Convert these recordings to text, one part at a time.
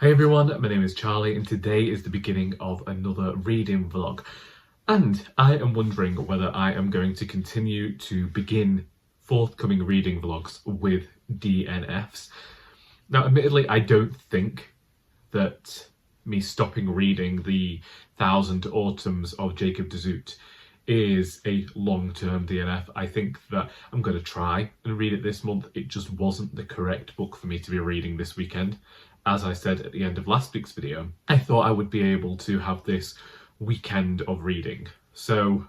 Hey everyone, my name is Charlie and today is the beginning of another reading vlog. And I am wondering whether I am going to continue to begin forthcoming reading vlogs with DNFs. Now admittedly, I don't think that me stopping reading the 1000 Autumns of Jacob de Zoet is a long-term DNF. I think that I'm going to try and read it this month. It just wasn't the correct book for me to be reading this weekend. As I said at the end of last week's video, I thought I would be able to have this weekend of reading. So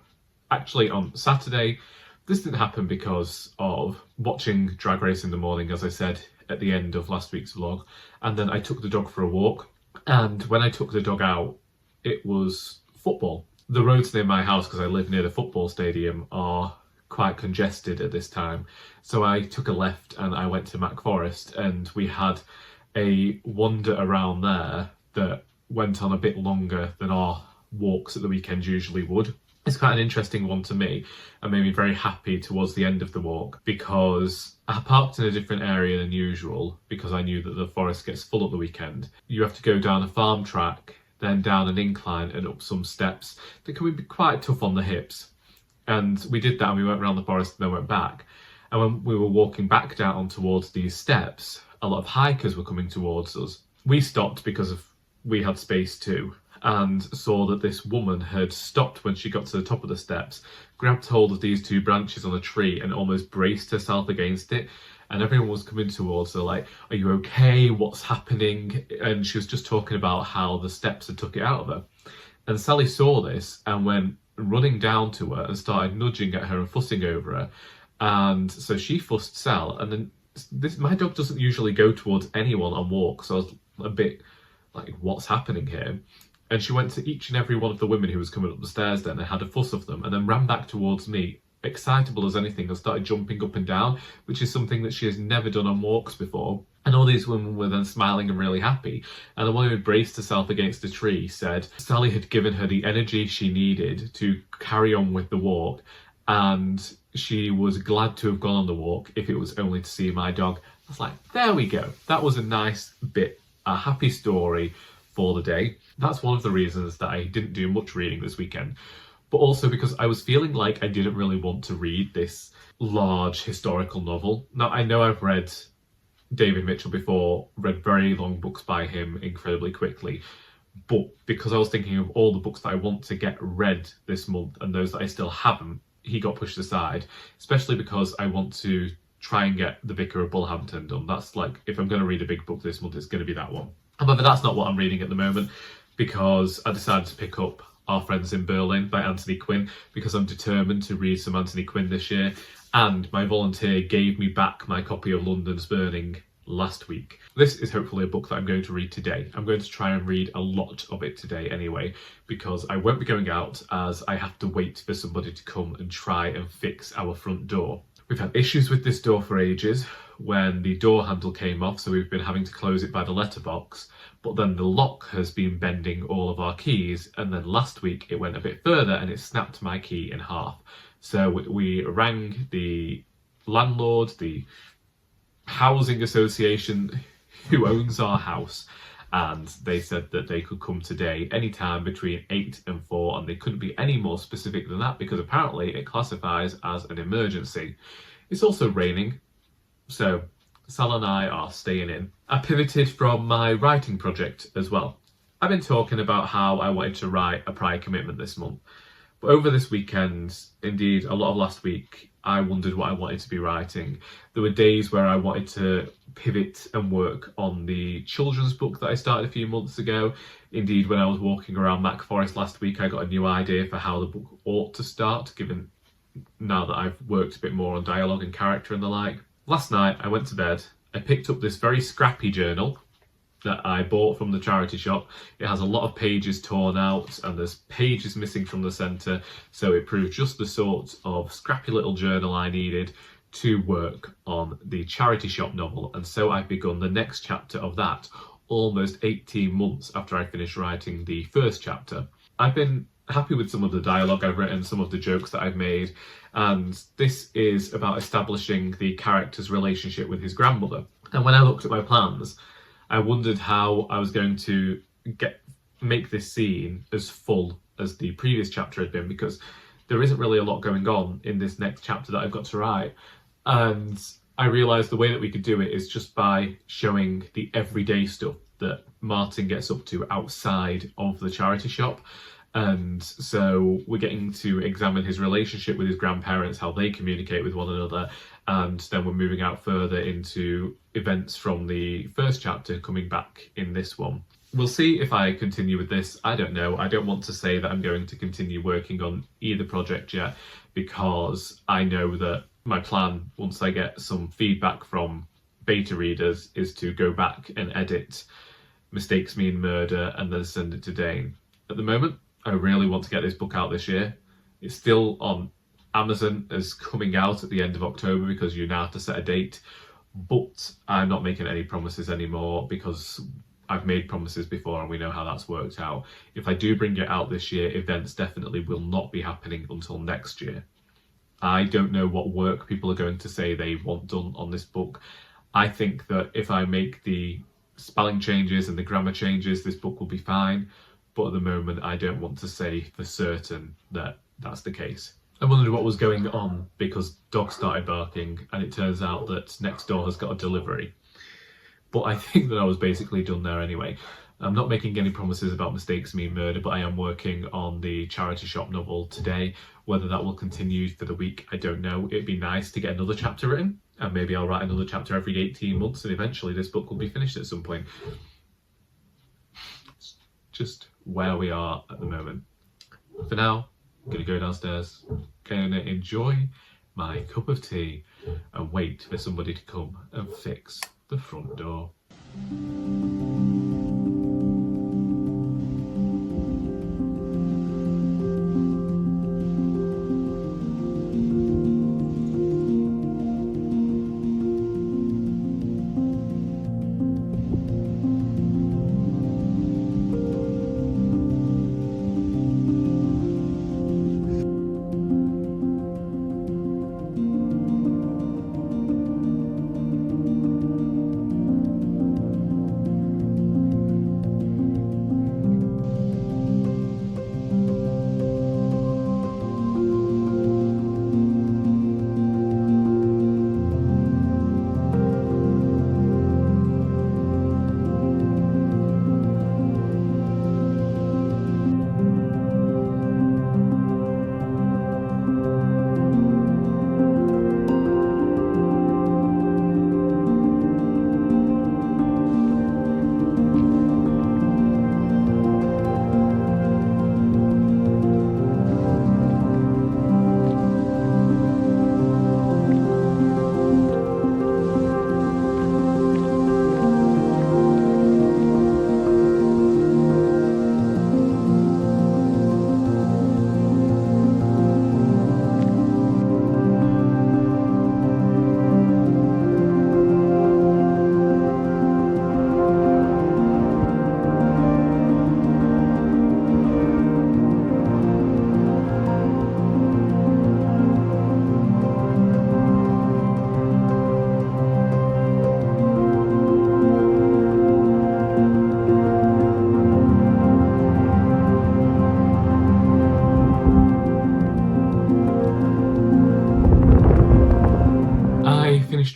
actually on Saturday, this didn't happen because of watching Drag Race in the morning, as I said at the end of last week's vlog. And then I took the dog for a walk. And when I took the dog out, it was football. The roads near my house, because I live near the football stadium, are quite congested at this time. So I took a left and I went to Mac Forest, and we had a wander around there that went on a bit longer than our walks at the weekend usually would. It's quite an interesting one to me and made me very happy towards the end of the walk, because I parked in a different area than usual because I knew that the forest gets full at the weekend. You have to go down a farm track, then down an incline and up some steps that can be quite tough on the hips. And we did that, and we went around the forest and then went back. And when we were walking back down towards these steps, a lot of hikers were coming towards us. We stopped because we had space too, and saw that this woman had stopped when she got to the top of the steps, grabbed hold of these two branches on a tree and almost braced herself against it. And everyone was coming towards her like, "Are you okay? What's happening?" And she was just talking about how the steps had took it out of her. And Sally saw this and went running down to her and started nudging at her and fussing over her. And so she fussed Sal, and then my dog doesn't usually go towards anyone on walks, so I was a bit like, what's happening here? And she went to each and every one of the women who was coming up the stairs then and had a fuss of them, and then ran back towards me, excitable as anything, and started jumping up and down, which is something that she has never done on walks before. And all these women were then smiling and really happy. And the one who had braced herself against a tree said Sally had given her the energy she needed to carry on with the walk, and she was glad to have gone on the walk if it was only to see my dog. I was like, there we go. That was a nice bit, a happy story for the day. That's one of the reasons that I didn't do much reading this weekend, but also because I was feeling like I didn't really want to read this large historical novel. Now, I know I've read David Mitchell before, read very long books by him incredibly quickly, but because I was thinking of all the books that I want to get read this month and those that I still haven't, he got pushed aside, especially because I want to try and get The Vicar of Bullhampton done. That's like, if I'm going to read a big book this month, it's going to be that one. However, that's not what I'm reading at the moment, because I decided to pick up Our Friends in Berlin by Anthony Quinn, because I'm determined to read some Anthony Quinn this year, and my volunteer gave me back my copy of London's Burning last week. This is hopefully a book that I'm going to read today. I'm going to try and read a lot of it today anyway, because I won't be going out, as I have to wait for somebody to come and try and fix our front door. We've had issues with this door for ages. When the door handle came off, so we've been having to close it by the letterbox, but then the lock has been bending all of our keys, and then last week it went a bit further and it snapped my key in half. So we rang the landlord, the housing association who owns our house, and they said that they could come today anytime between 8 and 4, and they couldn't be any more specific than that because apparently it classifies as an emergency. It's also raining, so Sal and I are staying in. I pivoted from my writing project as well. I've been talking about how I wanted to write a prior commitment this month, but over this weekend, indeed a lot of last week, I wondered what I wanted to be writing. There were days where I wanted to pivot and work on the children's book that I started a few months ago. Indeed, when I was walking around Mac Forest last week, I got a new idea for how the book ought to start, given now that I've worked a bit more on dialogue and character and the like. Last night, I went to bed. I picked up this very scrappy journal that I bought from the charity shop. It has a lot of pages torn out and there's pages missing from the centre, so it proved just the sort of scrappy little journal I needed to work on the charity shop novel. And so I've begun the next chapter of that almost 18 months after I finished writing the first chapter. I've been happy with some of the dialogue I've written, some of the jokes that I've made, and this is about establishing the character's relationship with his grandmother. And when I looked at my plans, I wondered how I was going to make this scene as full as the previous chapter had been, because there isn't really a lot going on in this next chapter that I've got to write. And I realised the way that we could do it is just by showing the everyday stuff that Martin gets up to outside of the charity shop. And so we're getting to examine his relationship with his grandparents, how they communicate with one another, and then we're moving out further into events from the first chapter coming back in this one. We'll see if I continue with this. I don't know. I don't want to say that I'm going to continue working on either project yet, because I know that my plan, once I get some feedback from beta readers, is to go back and edit Mistakes Mean Murder and then send it to Dane. At the moment, I really want to get this book out this year. It's still on Amazon as coming out at the end of October, because you now have to set a date, but I'm not making any promises anymore because I've made promises before and we know how that's worked out. If I do bring it out this year, events definitely will not be happening until next year. I don't know what work people are going to say they want done on this book. I think that if I make the spelling changes and the grammar changes, this book will be fine. But at the moment, I don't want to say for certain that that's the case. I wondered what was going on because dogs started barking, and it turns out that next door has got a delivery. But I think that I was basically done there anyway. I'm not making any promises about Mistakes Mean Murder, but I am working on the charity shop novel today. Whether that will continue for the week, I don't know. It'd be nice to get another chapter written, and maybe I'll write another chapter every 18 months, and eventually this book will be finished at some point. It's just where we are at the moment. For now, I'm going to go downstairs, going to enjoy my cup of tea and wait for somebody to come and fix the front door.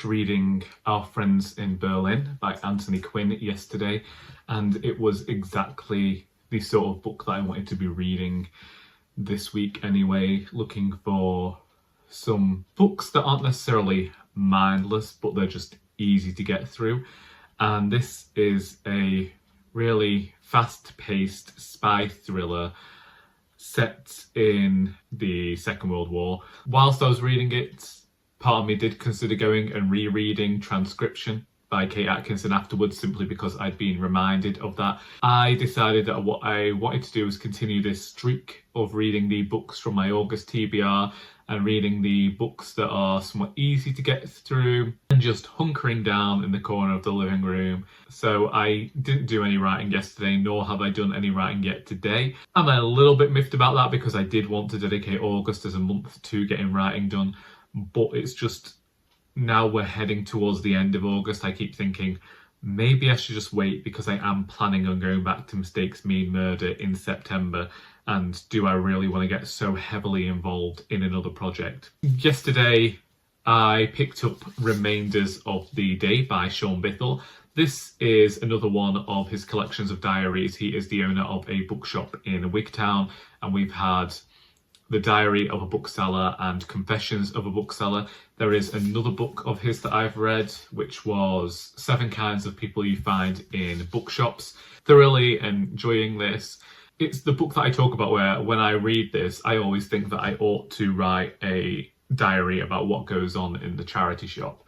Reading Our Friends in Berlin by Anthony Quinn yesterday, and it was exactly the sort of book that I wanted to be reading this week anyway, looking for some books that aren't necessarily mindless, but they're just easy to get through. And this is a really fast-paced spy thriller set in the Second World War. Whilst I was reading it, part of me did consider going and rereading Transcription by Kate Atkinson afterwards, simply because I'd been reminded of that. I decided that what I wanted to do was continue this streak of reading the books from my August TBR and reading the books that are somewhat easy to get through and just hunkering down in the corner of the living room. So I didn't do any writing yesterday, nor have I done any writing yet today. I'm a little bit miffed about that because I did want to dedicate August as a month to getting writing done. But it's just, now we're heading towards the end of August, I keep thinking, maybe I should just wait because I am planning on going back to Mistakes Mean Murder in September. And do I really want to get so heavily involved in another project? Yesterday, I picked up Remainders of the Day by Shaun Bythell. This is another one of his collections of diaries. He is the owner of a bookshop in Wigtown, and we've had The Diary of a Bookseller and Confessions of a Bookseller. There is another book of his that I've read, which was 7 Kinds of People You Find in Bookshops. Thoroughly enjoying this. It's the book that I talk about where when I read this, I always think that I ought to write a diary about what goes on in the charity shop.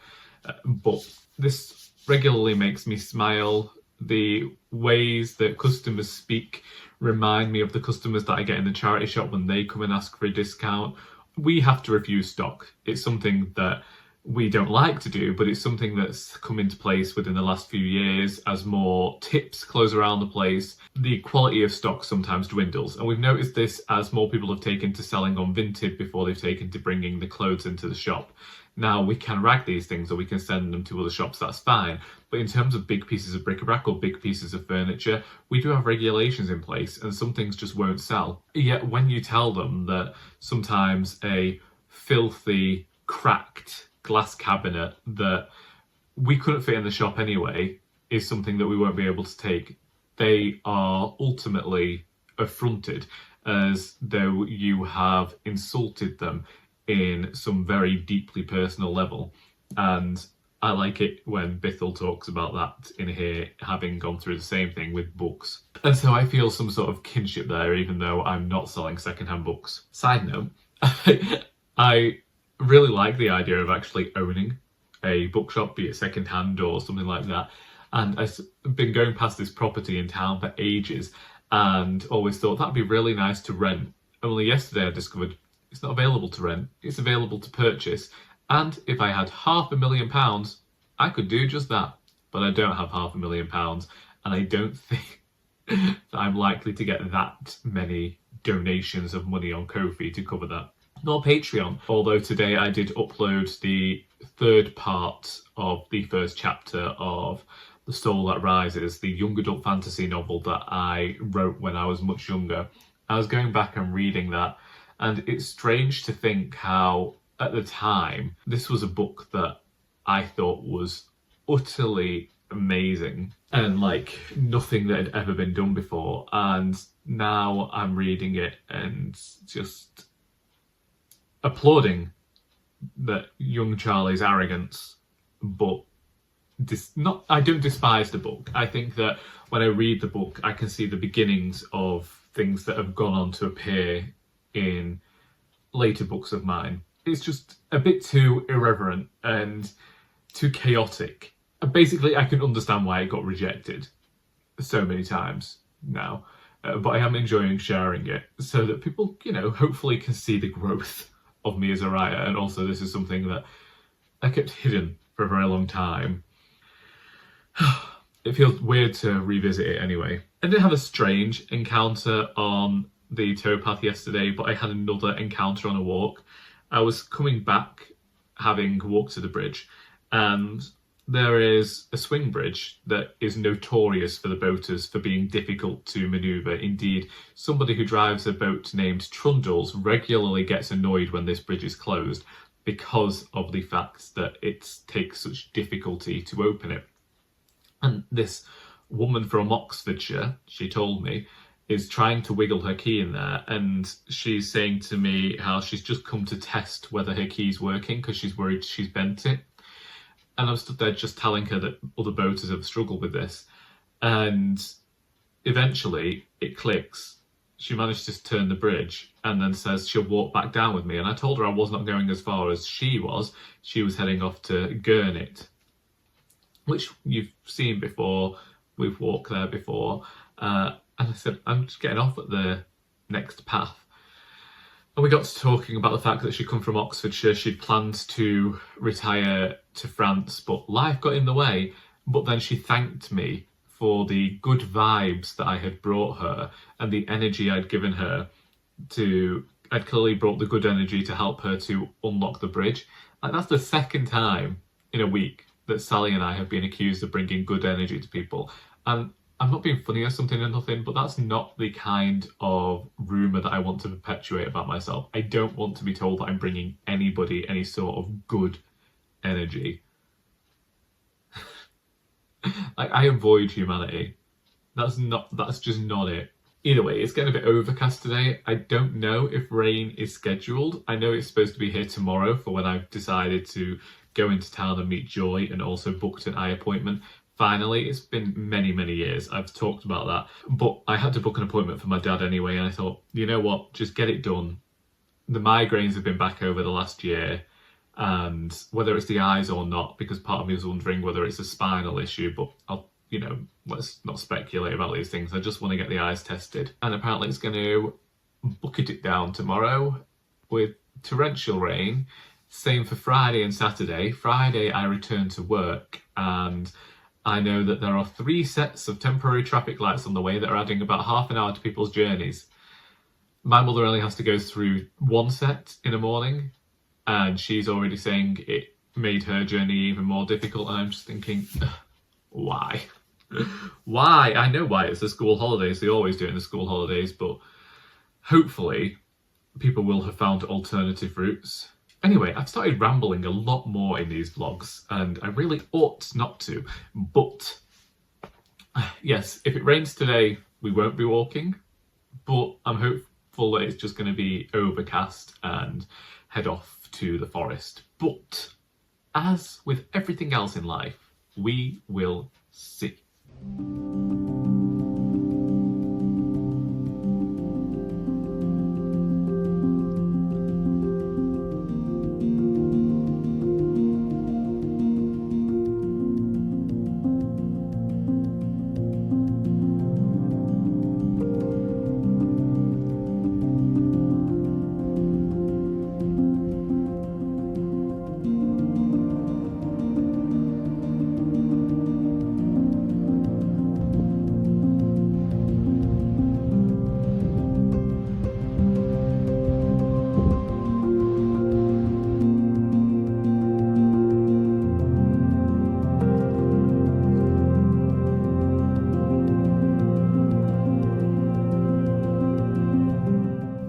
But this regularly makes me smile. The ways that customers speak remind me of the customers that I get in the charity shop when they come and ask for a discount. We have to refuse stock. It's something that we don't like to do, but it's something that's come into place within the last few years as more tips close around the place. The quality of stock sometimes dwindles, and we've noticed this as more people have taken to selling on Vinted before they've taken to bringing the clothes into the shop. Now, we can rag these things or we can send them to other shops, that's fine. But in terms of big pieces of bric-a-brac or big pieces of furniture, we do have regulations in place and some things just won't sell. Yet when you tell them that sometimes a filthy, cracked glass cabinet that we couldn't fit in the shop anyway is something that we won't be able to take, they are ultimately affronted as though you have insulted them in some very deeply personal level. And I like it when Bythell talks about that in here, having gone through the same thing with books. And so I feel some sort of kinship there, even though I'm not selling secondhand books. Side note, I really like the idea of actually owning a bookshop, be it secondhand or something like that. And I've been going past this property in town for ages and always thought that'd be really nice to rent. Only yesterday I discovered it's not available to rent, it's available to purchase. And if I had £500,000, I could do just that. But I don't have £500,000, and I don't think that I'm likely to get that many donations of money on Ko-fi to cover that. Nor Patreon, although today I did upload the 3rd part of the 1st chapter of The Soul That Rises, the young adult fantasy novel that I wrote when I was much younger. I was going back and reading that, and it's strange to think how, at the time, this was a book that I thought was utterly amazing and like nothing that had ever been done before. And now I'm reading it and just applauding that young Charlie's arrogance, but I don't despise the book. I think that when I read the book, I can see the beginnings of things that have gone on to appear in later books of mine. It's just a bit too irreverent and too chaotic. Basically, I can understand why it got rejected so many times now, but I am enjoying sharing it so that people, hopefully can see the growth of me as a writer. And also this is something that I kept hidden for a very long time. It feels weird to revisit it anyway. I did have a strange encounter on the towpath yesterday, but I had another encounter on a walk. I was coming back having walked to the bridge, and there is a swing bridge that is notorious for the boaters for being difficult to manoeuvre. Indeed, somebody who drives a boat named Trundles regularly gets annoyed when this bridge is closed because of the fact that it takes such difficulty to open it. And this woman from Oxfordshire, she told me, is trying to wiggle her key in there, and she's saying to me how she's just come to test whether her key's working because she's worried she's bent it. And I'm stood there just telling her that other boaters have struggled with this. And eventually it clicks. She managed to turn the bridge and then says she'll walk back down with me. And I told her I was not going as far as she was. She was heading off to Gurnett, which you've seen before. We've walked there before. And I said, I'm just getting off at the next path. And we got to talking about the fact that she'd come from Oxfordshire. She'd planned to retire to France, but life got in the way. But then she thanked me for the good vibes that I had brought her and the energy I'd given her I'd clearly brought the good energy to help her to unlock the bridge. And that's the second time in a week that Sally and I have been accused of bringing good energy to people. And I'm not being funny or something or nothing, but that's not the kind of rumour that I want to perpetuate about myself. I don't want to be told that I'm bringing anybody any sort of good energy. Like, I avoid humanity. That's just not it. Either way, it's getting a bit overcast today. I don't know if rain is scheduled. I know it's supposed to be here tomorrow for when I've decided to go into town and meet Joy, and also booked an eye appointment. Finally, it's been many, many years. I've talked about that. But I had to book an appointment for my dad anyway, and I thought, you know what, just get it done. The migraines have been back over the last year, and whether it's the eyes or not, because part of me was wondering whether it's a spinal issue, but let's not speculate about these things. I just want to get the eyes tested. And apparently it's going to bucket it down tomorrow with torrential rain. Same for Friday and Saturday. Friday I return to work, and I know that there are 3 sets of temporary traffic lights on the way that are adding about half an hour to people's journeys. My mother only has to go through 1 set in the morning, and she's already saying it made her journey even more difficult, and I'm just thinking, why? Why? I know why. It's the school holidays. They always do it in the school holidays, but hopefully people will have found alternative routes. Anyway, I've started rambling a lot more in these vlogs, and I really ought not to, but yes, if it rains today, we won't be walking, but I'm hopeful that it's just going to be overcast and head off to the forest. But as with everything else in life, we will see.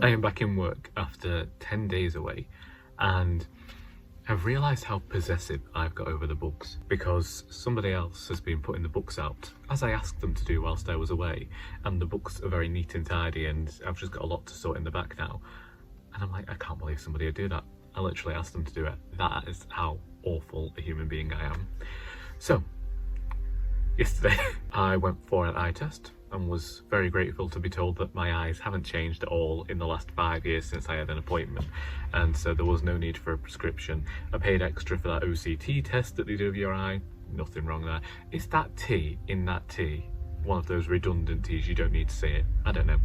I am back in work after 10 days away, and I've realised how possessive I've got over the books, because somebody else has been putting the books out, as I asked them to do whilst I was away, and the books are very neat and tidy, and I've just got a lot to sort in the back now. And I'm like, I can't believe somebody would do that. I literally asked them to do it. That is how awful a human being I am. So, yesterday I went for an eye test and was very grateful to be told that my eyes haven't changed at all in the last 5 years since I had an appointment, and so there was no need for a prescription. I paid extra for that OCT test that they do of your eye. Nothing wrong there. Is that T in that T one of those redundant T's? You don't need to say it. I don't know.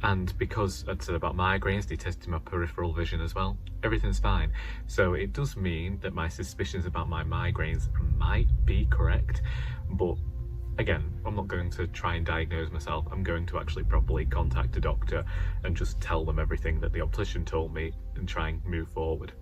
And because I'd said about migraines, they tested my peripheral vision as well. Everything's fine. So it does mean that my suspicions about my migraines might be correct, but again, I'm not going to try and diagnose myself. I'm going to actually properly contact a doctor and just tell them everything that the optician told me and try and move forward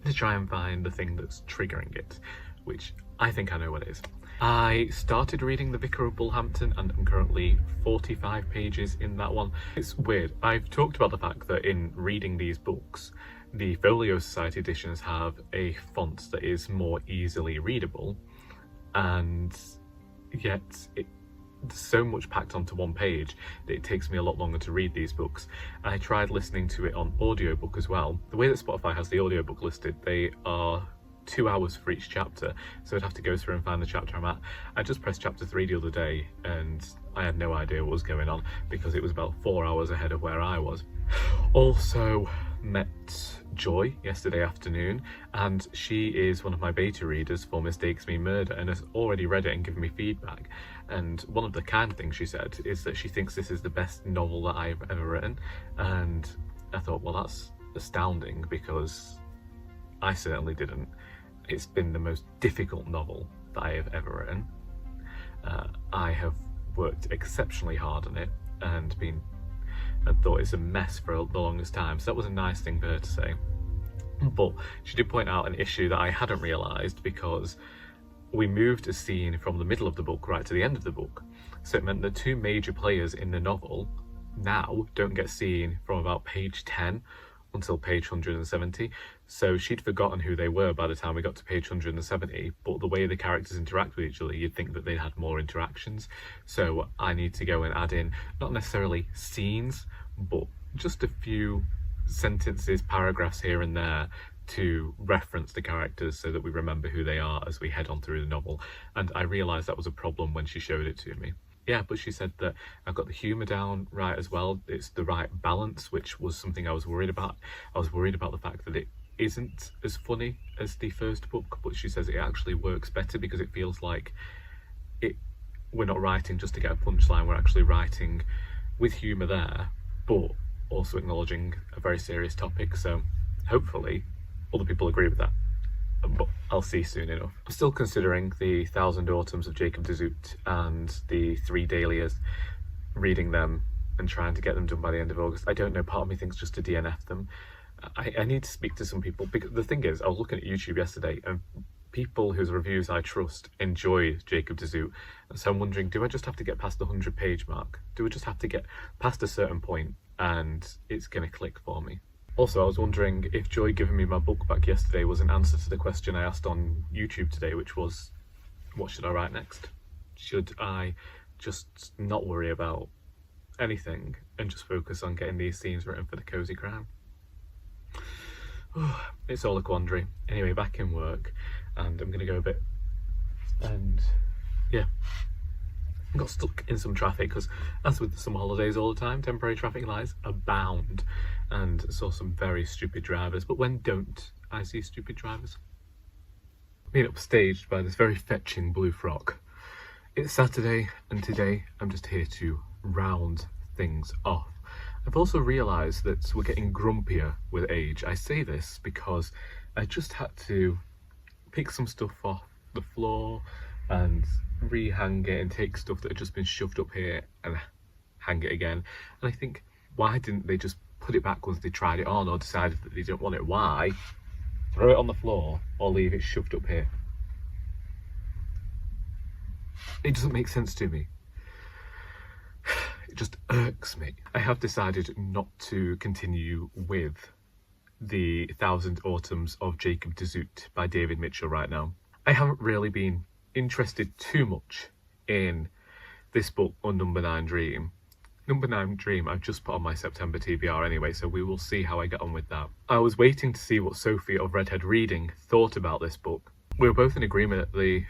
to try and find the thing that's triggering it, which I think I know what it is. I started reading The Vicar of Bullhampton and I'm currently 45 pages in that one. It's weird. I've talked about the fact that in reading these books, the Folio Society editions have a font that is more easily readable, and yet there's so much packed onto one page that it takes me a lot longer to read these books. I tried listening to it on audiobook as well. The way that Spotify has the audiobook listed, they are 2 hours for each chapter, so I'd have to go through and find the chapter I'm at. I just pressed chapter 3 the other day and I had no idea what was going on because it was about 4 hours ahead of where I was. Also met Joy yesterday afternoon, and she is one of my beta readers for Mistakes Mean Murder and has already read it and given me feedback. And one of the kind things she said is that she thinks this is the best novel that I've ever written, and I thought, well, that's astounding because I certainly didn't. It's been the most difficult novel that I have ever written. I have worked exceptionally hard on it and thought it's a mess for the longest time, so that was a nice thing for her to say. But she did point out an issue that I hadn't realised, because we moved a scene from the middle of the book right to the end of the book. So it meant the two major players in the novel now don't get seen from about page 10 until page 170. So she'd forgotten who they were by the time we got to page 170, but the way the characters interact with each other, you'd think that they'd had more interactions. So I need to go and add in, not necessarily scenes, but just a few sentences, paragraphs here and there to reference the characters so that we remember who they are as we head on through the novel. And I realised that was a problem when she showed it to me. Yeah, but she said that I've got the humour down right as well. It's the right balance, which was something I was worried about. I was worried about the fact that it isn't as funny as the first book, but she says it actually works better because it feels like we're not writing just to get a punchline, we're actually writing with humour there, but also acknowledging a very serious topic. So hopefully other people agree with that, but I'll see soon enough. I'm still considering the 1000 Autumns of Jacob de Zoet and the 3 Dahlias, reading them and trying to get them done by the end of August. I don't know, part of me thinks just to DNF them. I need to speak to some people, because the thing is, I was looking at YouTube yesterday and people whose reviews I trust enjoy Jacob de Zoet, and so I'm wondering, do I just have to get past the 100-page mark? Do I just have to get past a certain point and it's going to click for me? Also, I was wondering if Joy giving me my book back yesterday was an answer to the question I asked on YouTube today, which was, what should I write next? Should I just not worry about anything and just focus on getting these scenes written for the Cozy Crown? It's all a quandary. Anyway, back in work, and I'm going to go a bit, and yeah, I got stuck in some traffic because, as with some holidays all the time, temporary traffic lights abound, and saw some very stupid drivers. But when don't I see stupid drivers? Being upstaged by this very fetching blue frock. It's Saturday, and today I'm just here to round things off. I've also realised that we're getting grumpier with age. I say this because I just had to pick some stuff off the floor and rehang it and take stuff that had just been shoved up here and hang it again. And I think, why didn't they just put it back once they tried it on or decided that they didn't want it? Why throw it on the floor or leave it shoved up here? It doesn't make sense to me. It just irks me. I have decided not to continue with the 1000 Autumns of Jacob de Zoet by David Mitchell right now. I haven't really been interested too much in this book or Number 9 Dream. Number 9 Dream I've just put on my September TBR anyway, so we will see how I get on with that. I was waiting to see what Sophie of Redhead Reading thought about this book. We were both in agreement at the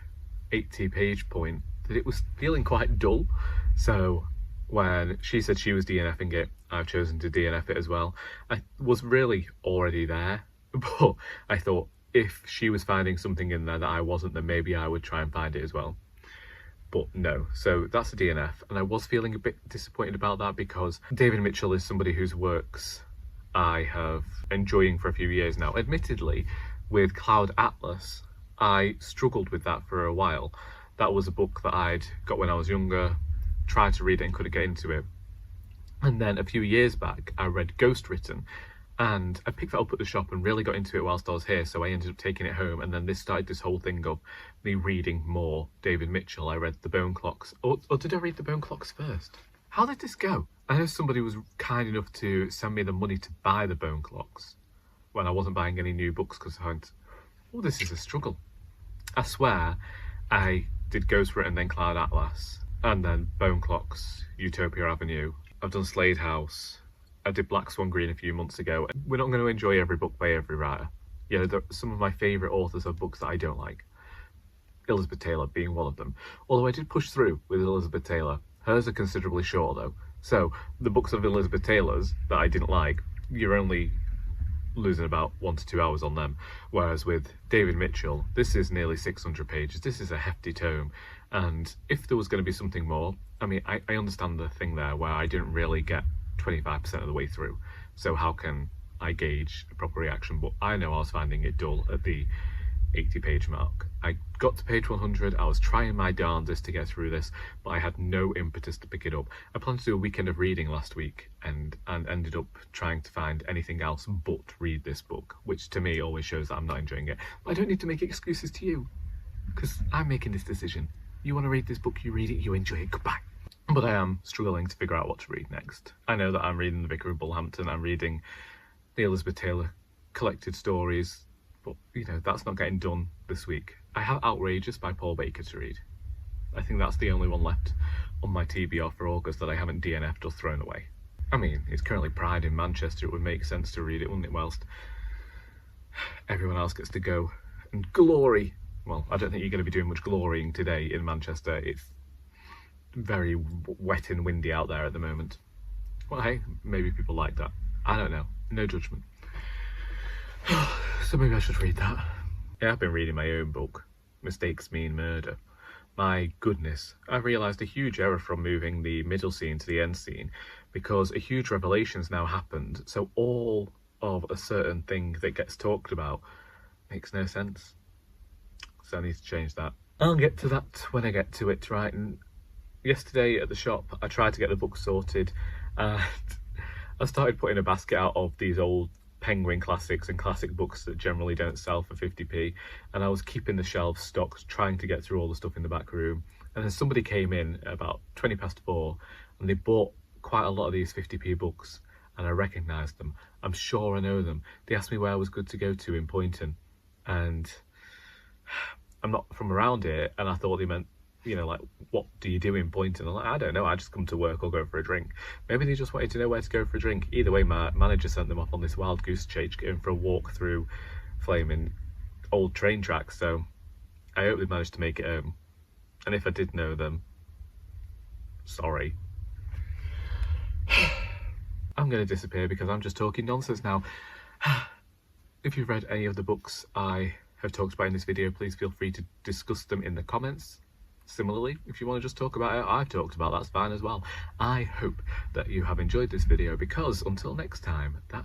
80-page point that it was feeling quite dull, so when she said she was DNFing it, I've chosen to DNF it as well. I was really already there, but I thought if she was finding something in there that I wasn't, then maybe I would try and find it as well. But no, so that's a DNF, and I was feeling a bit disappointed about that because David Mitchell is somebody whose works I have enjoying for a few years now. Admittedly, with Cloud Atlas, I struggled with that for a while. That was a book that I'd got when I was younger, tried to read it and couldn't get into it. And then a few years back, I read Ghost Written, and I picked that up at the shop and really got into it whilst I was here, so I ended up taking it home, and then this started this whole thing of me reading more David Mitchell. I read The Bone Clocks. Or did I read The Bone Clocks first? How did this go? I know somebody was kind enough to send me the money to buy The Bone Clocks when I wasn't buying any new books because I went, oh, this is a struggle. I swear I did Ghost Written, then Cloud Atlas, and then Bone Clocks, Utopia Avenue. I've done Slade House. I did Black Swan Green a few months ago. We're not going to enjoy every book by every writer. You know, some of my favourite authors have books that I don't like. Elizabeth Taylor being one of them. Although I did push through with Elizabeth Taylor. Hers are considerably short though. So the books of Elizabeth Taylor's that I didn't like, you're only losing about 1 to 2 hours on them. Whereas with David Mitchell, this is nearly 600 pages. This is a hefty tome. And if there was going to be something more, I mean, I understand the thing there where I didn't really get 25% of the way through. So how can I gauge a proper reaction? But I know I was finding it dull at the 80-page mark. I got to page 100, I was trying my darndest to get through this, but I had no impetus to pick it up. I planned to do a weekend of reading last week and ended up trying to find anything else but read this book, which to me always shows that I'm not enjoying it. But I don't need to make excuses to you. because I'm making this decision. You want to read this book, you read it, you enjoy it, goodbye. But I am struggling to figure out what to read next. I know that I'm reading The Vicar of Bullhampton, I'm reading the Elizabeth Taylor collected stories, but you know, that's not getting done this week. I have Outrageous by Paul Baker to read. I think that's the only one left on my TBR for August that I haven't DNF'd or thrown away. I mean, it's currently Pride in Manchester, it would make sense to read it, wouldn't it, whilst everyone else gets to go and glory. Well, I don't think you're going to be doing much glorying today in Manchester. It's very wet and windy out there at the moment. Well, hey, maybe people like that. I don't know. No judgment. So maybe I should read that. Yeah, I've been reading my own book, Mistakes Mean Murder. My goodness, I realised a huge error from moving the middle scene to the end scene because a huge revelation's now happened, so all of a certain thing that gets talked about makes no sense. So I need to change that. I'll get to that when I get to it, right? And yesterday at the shop, I tried to get the book sorted and I started putting a basket out of these old Penguin classics and classic books that generally don't sell for 50p, and I was keeping the shelves stocked, trying to get through all the stuff in the back room, and then somebody came in at about 4:20 and they bought quite a lot of these 50p books, and I recognised them. I'm sure I know them. They asked me where I was good to go to in Poynton, and I'm not from around here, and I thought they meant, you know, like, what do you do in Poynton? I'm like, I don't know, I just come to work or go for a drink. Maybe they just wanted to know where to go for a drink. Either way, my manager sent them off on this wild goose chase, going for a walk through flaming old train tracks, so I hope they managed to make it home. And if I did know them, sorry. I'm going to disappear because I'm just talking nonsense now. If you've read any of the books I have talked about in this video, please feel free to discuss them in the comments. Similarly, if you want to just talk about it I've talked about, that's fine as well. I hope that you have enjoyed this video, because until next time, that